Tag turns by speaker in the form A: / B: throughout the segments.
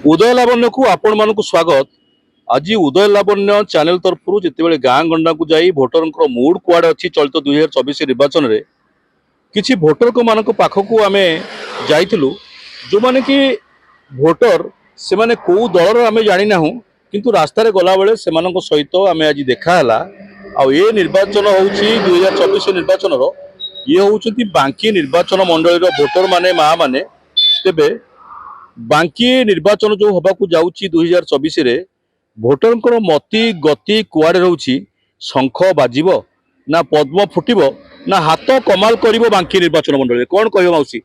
A: उदय लावण्य को आपण मानक स्वागत। आज उदय लावण्य चैनल तरफ जिते गाँ गंडा को जाई भोटर मूड कुआड़े अच्छी चलित 2024 निर्वाचन में किसी भोटर को मान पाखक आम जाइलु जो माने कि भोटर से माने कौ दलर आम जाना किंतु रास्तार गला बेले से सहित आम आज देखाला आ ये निर्वाचन हूँ 2024 निर्वाचन ये हूँ बांकी निर्वाचन मंडल भोटर माने माँ माने तेबे बांकी निर्वाचन जो हवा को जाऊँगी 2024 भोटर मति गति कुआड़े रोची शंख बाजिब ना पद्म फुटिब ना हाथ कमाल करिवो बांकी निर्वाचन मंडल कौन कह मौसी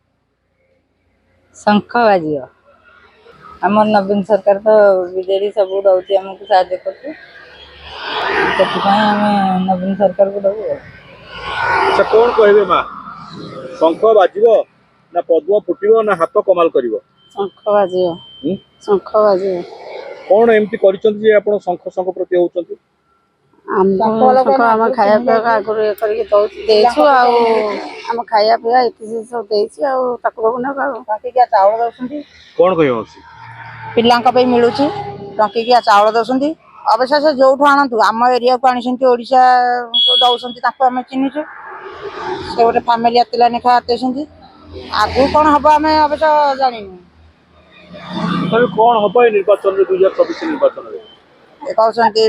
B: शंख बाजियो आम नवीन सरकार तो बीजेडी सब दौर आमको साहय कर नवीन सरकार को दबू।
A: अच्छा कौन कहे माँ शंख बाजिब ना पद्म फुटिब ना हाथ कमाल करिवो
B: शंख बाजियो शंख बाजियो
A: कौन एमती करिसंती जे आपण शंख शंख प्रति होउचंती
B: आम खाया पीवा आगुरी करके आम खाया पीवा ये सब चाउल दौरान
A: कौन कहे मौसी
B: पिला मिलूँ टंकिकिया चाउल दौरान अवश्य से जो आणतु आम एरिया को आनी ओडिशा दौरान आम चिन्हचु से गोटे फैमिली आतला लेखा आते आगु कौन हम आम अवश्य जानू
A: कौन हम निर्वाचन 2024 निर्वाचन
B: कहते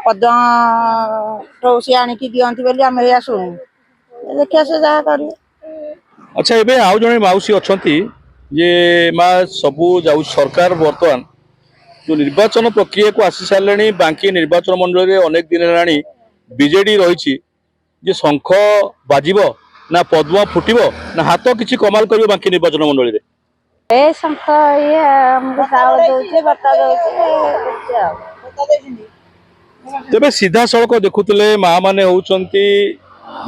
B: पद्म सी आणिकी दिखती बोली आम या शुणु देखिए से जहाँ कर।
A: अच्छा एबे आउ जने माउसी अछंती जे मा सबु जाउ सरकार वर्तमान जो निर्वाचन प्रक्रिया को आसी सारे बांकी निर्वाचन मंडल रे अनेक दिन हेलानी बीजेडी रही जे शंख बाजिब ना पद्म फुटिब ना हाथ किछि कमाल करियो बांकी निर्वाचन मंडल रे
B: ए शंख ये हमको चावल दउचे बता दउचे
A: तेबे सीधा सड़क देखुले माँ माने होउचंती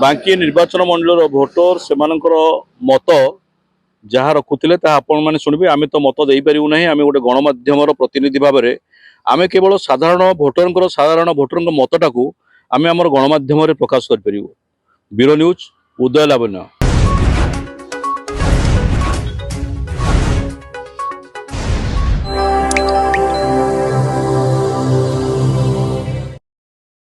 A: बांकी निर्वाचन मंडल भोटर से मत जहाँ रखुले आपण मैंने शुणे आम तो मत दे पारू ना आम गोटे गणमाध्यम प्रतिनिधि भाव में आम केवल साधारण भोटर मतटा को आम आम गणमाध्यम प्रकाश कर ब्यूरो न्यूज उदय लावण्य।